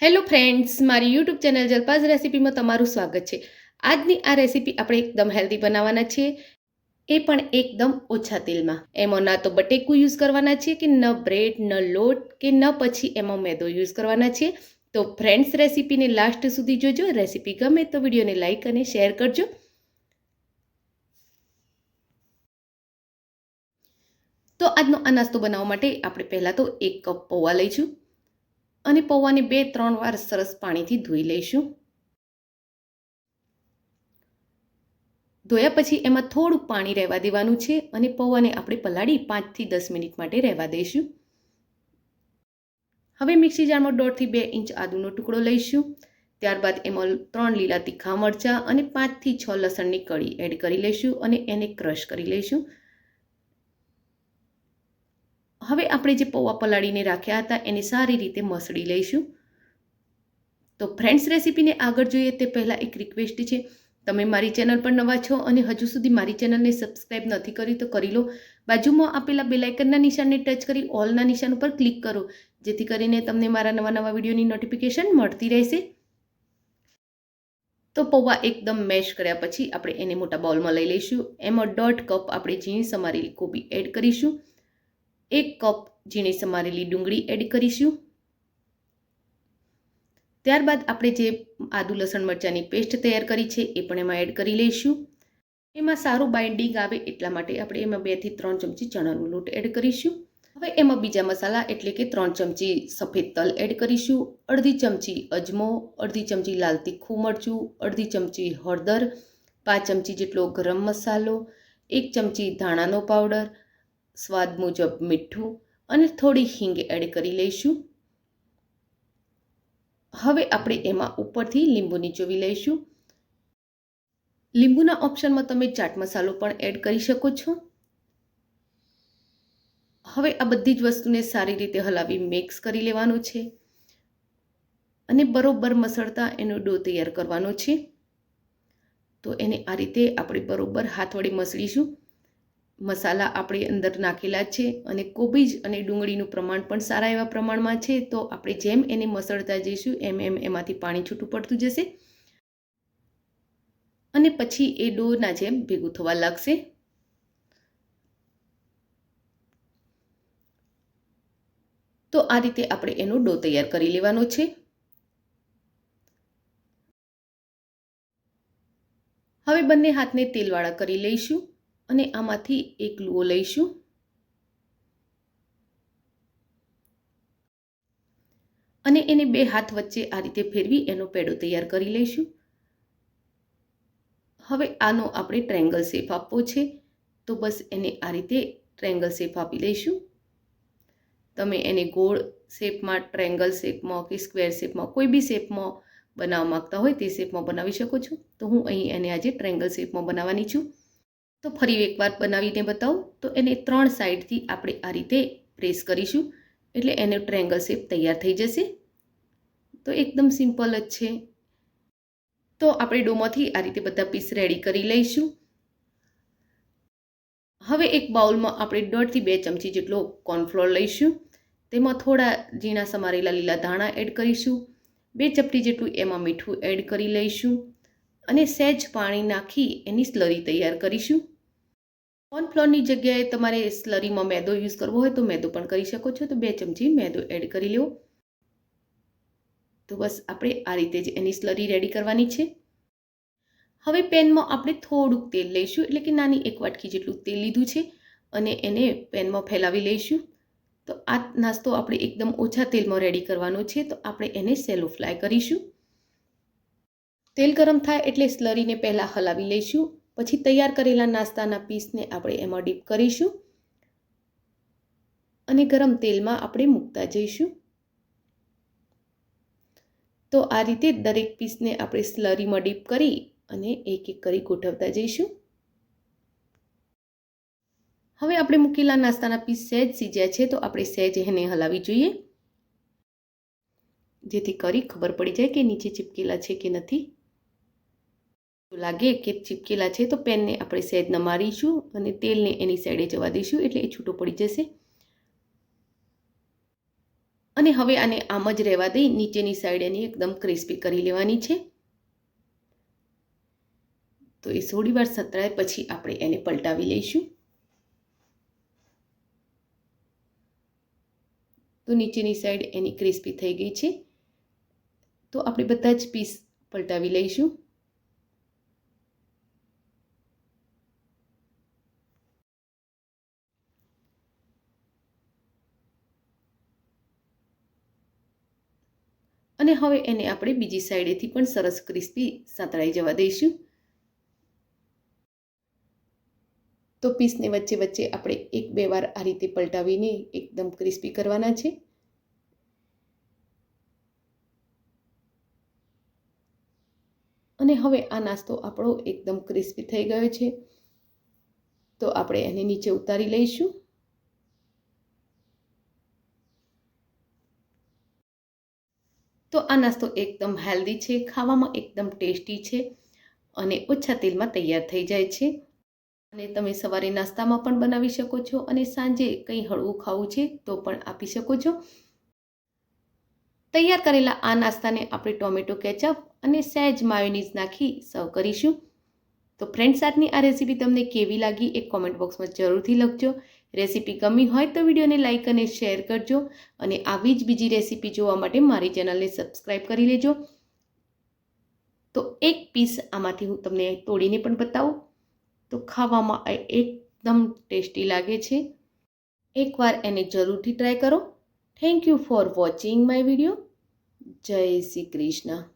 Hello friends, મારી YouTube channel જલપાઝ રેસીપીમાં તમારું સ્વાગત છે। આજની આ રેસીપી આપણે એકદમ હેલ્ધી બનાવવાના છીએ, એ પણ એકદમ ઓછા તેલમાં। એમાં ના તો બટેકું યુઝ કરવાના છે કે ન બ્રેડ, ન લોટ કે ન પછી એમાં મેદો યુઝ કરવાના છે। તો ફ્રેન્ડ્સ, રેસીપીને લાસ્ટ સુધી જોજો। રેસીપી ગમે તો વિડીયોને લાઇક અને શેર કરજો। તો આજનો આ નાસ્તો બનાવવા માટે આપણે પહેલાં તો 1 કપ પૌવા લઈશું અને પૌવાને 2-3 વાર સરસ પાણીથી ધોઈ લઈશું। ધોયા પછી એમાં થોડું પાણી રહેવા દેવાનું છે અને પૌવાને આપણે પલાળી 5 થી 10 મિનિટ માટે રહેવા દઈશું। હવે મિક્સી જારમાં 1.5 થી 2 ઇંચ આદુનો ટુકડો લઈશું। ત્યારબાદ એમાં 3 લીલા તીખા મરચાં અને 5 થી 6 લસણની કળી એડ કરી લઈશું અને એને ક્રશ કરી લઈશું। હવે આપણે જે પૌવા પલાળીને રાખ્યા હતા એને સારી રીતે મસળી લઈશું। તો ફ્રેન્ડ્સ, રેસીપીને આગળ જોઈએ તે પહેલાં એક રિક્વેસ્ટ છે, તમે મારી ચેનલ પર નવા છો અને હજુ સુધી મારી ચેનલને સબસ્ક્રાઇબ નથી કરી તો કરી લો। બાજુમાં આપેલા બેલ આઇકનના નિશાનને ટચ કરી ઓલના નિશાન ઉપર ક્લિક કરો, જેથી કરીને તમને મારા નવા વિડીયોની નોટિફિકેશન મળતી રહેશે। તો પૌવા એકદમ મેશ કર્યા પછી આપણે એને મોટા બાઉલમાં લઈ લઈશું। એમાં 1.5 કપ આપણે ઝીણી સમારેલી કોબી એડ કરીશું, 1 કપ ઝીણી સમારેલી ડુંગળી એડ કરીશું। ત્યારબાદ આપણે જે આદુ લસણ મરચાંની પેસ્ટ તૈયાર કરી છે એ પણ એમાં એડ કરી લઈશું। એમાં સારું બાઇન્ડિંગ આવે એટલા માટે આપણે એમાં 2 થી 3 ચમચી ચણાનો લોટ એડ કરીશું। હવે એમાં બીજા મસાલા એટલે કે 3 ચમચી સફેદ તલ એડ કરીશું, અડધી ચમચી અજમો, અડધી ચમચી લાલ તીખું મરચું, અડધી ચમચી હળદર, 5 ચમચી જેટલો ગરમ મસાલો, 1 ચમચી ધાણાનો પાવડર, સ્વાદ મુજબ મીઠું અને થોડી હિંગ એડ કરી લઈશું। હવે આપણે એમાં ઉપરથી લીંબુ નીચોવી લઈશું। લીંબુના ઓપ્શનમાં તમે ચાટ મસાલો પણ એડ કરી શકો છો। હવે આ બધી જ વસ્તુને સારી રીતે હલાવી મિક્સ કરી લેવાનું છે અને બરોબર મસળતા એનો ડો તૈયાર કરવાનો છે। તો એને આ રીતે આપણે બરોબર હાથ વડે મસળીશું। મસાલા આપણે અંદર નાખેલા છે અને કોબીજ અને ડુંગળીનું પ્રમાણ પણ સારા એવા પ્રમાણમાં છે। તો આપણે જેમ એને મસળતા જઈશું એમ એમાંથી પાણી છૂટું પડતું જશે અને પછી એ ડોના જેમ ભેગું થવા લાગશે। તો આ રીતે આપણે એનો ડો તૈયાર કરી લેવાનો છે। હવે બંને હાથને તેલવાળા કરી લઈશું અને આમાંથી એક લુઓ લઈશું અને એને 2 હાથ વચ્ચે આ રીતે ફેરવી એનો પેડો તૈયાર કરી લઈશું। હવે આનો આપણે ટ્રાયેંગલ શેપ આપવો છે, તો બસ એને આ રીતે ટ્રાયેંગલ શેપ આપી લઈશું। તમે એને ગોળ શેપમાં, ટ્રાયેંગલ શેપમાં કે સ્ક્વેર શેપમાં કોઈ બી શેપમાં બનાવવા માંગતા હોય તે શેપમાં બનાવી શકો છો। તો હું અહીં એને આજે ટ્રાયેંગલ શેપમાં બનાવવાની છું। તો ફરી એકવાર બનાવીને બતાવું તો એને 3 સાઈડથી આપણે આ રીતે પ્રેસ કરીશું એટલે એનો ટ્રાયેંગલ શેપ તૈયાર થઈ જશે। તો એકદમ સિમ્પલ જ છે। તો આપણે ડોમાંથી આ રીતે બધા પીસ રેડી કરી લઈશું। હવે એક બાઉલમાં આપણે 1.5 થી 2 ચમચી જેટલો કોર્નફ્લોર લઈશું, તેમાં થોડા ઝીણા સમારેલા લીલા ધાણા એડ કરીશું, 2 ચપટી જેટલું એમાં મીઠું એડ કરી લઈશું અને સહેજ પાણી નાખી એની સ્લરી તૈયાર કરીશું। કોર્નફ્લોરની જગ્યાએ તમારે સ્લરીમાં મેદો યુઝ કરવો હોય તો મેદો પણ કરી શકો છો। તો 2 ચમચી મેદો એડ કરી લો। તો બસ આપણે આ રીતે જ એની સ્લરી રેડી કરવાની છે। હવે પેનમાં આપણે થોડુંક તેલ લઈશું, એટલે કે નાની 1 વાટકી જેટલું તેલ લીધું છે અને એને પેનમાં ફેલાવી લઈશું। તો આ નાસ્તો આપણે એકદમ ઓછા તેલમાં રેડી કરવાનો છે, તો આપણે એને સેલો ફ્રાય કરીશું। તેલ ગરમ થાય એટલે સ્લરીને પહેલાં હલાવી લઈશું, પછી તૈયાર કરેલા નાસ્તાના પીસને આપણે એમાં ડીપ કરીશું અને ગરમ તેલમાં આપણે મૂકતા જઈશું। તો આ રીતે દરેક પીસને આપણે સ્લરીમાં ડીપ કરી અને એક એક કરી ગોઠવતા જઈશું। હવે આપણે મૂકેલા નાસ્તાના પીસ સહેજ સીજ્યા છે, તો આપણે સહેજ એને હલાવી જોઈએ, જેથી કરી ખબર પડી જાય કે નીચે ચીપકેલા છે કે નથી। લાગે કે ચીપકેલા છે તો પેનને આપણે સહેજ નમારીશું અને તેલને એની સાઈડે જવા દઈશું એટલે એ છૂટો પડી જશે। અને હવે આને આમ જ રહેવા દઈ નીચેની સાઈડ એની એકદમ ક્રિસ્પી કરી લેવાની છે. તો એ થોડી વાર સતળાય પછી આપણે એને પલટાવી લઈશું. તો નીચેની સાઈડ એની ક્રિસ્પી થઈ ગઈ છે. તો આપણે બધા જ પીસ પલટાવી લઈશું. અને હવે એને આપણે બીજી સાઈડેથી પણ સરસ ક્રિસ્પી સાંતળાઈ જવા દઈશું. તો પીસને વચ્ચે વચ્ચે આપણે 1-2 વાર આ રીતે પલટાવીને એકદમ ક્રિસ્પી કરવાના છે. અને હવે આ નાસ્તો આપણો એકદમ ક્રિસ્પી થઈ ગયો છે. તો આપણે એને નીચે ઉતારી લઈશું. તો આ નાસ્તો એકદમ હેલ્ધી છે, ખાવામાં એકદમ ટેસ્ટી છે અને ઓછા તેલમાં તૈયાર થઈ જાય છે. અને તમે સવારે નાસ્તામાં પણ બનાવી શકો છો અને સાંજે કંઈ હળવું ખાવું છે તો પણ આપી શકો છો. તૈયાર કરેલા આ નાસ્તાને આપણે ટોમેટો કેચઅપ અને સહેજ માયોનીઝ નાખી સર્વ કરીશું. તો ફ્રેન્ડ્સ, આજની આ રેસીપી તમને કેવી લાગી એ કોમેન્ટ બોક્સમાં જરૂરથી લખજો. રેસીપી ગમી હોય તો વિડીયોને લાઇક અને શેર કરજો અને આવી જ બીજી રેસીપી જોવા માટે મારી ચેનલને સબસ્ક્રાઈબ કરી લેજો. તો એક પીસ આમાંથી હું તમને તોડીને પણ બતાવું. તો ખાવામાં એકદમ ટેસ્ટી લાગે છે. એકવાર એને જરૂરથી ટ્રાય કરો. Thank you for watching my video. જય શ્રી કૃષ્ણ.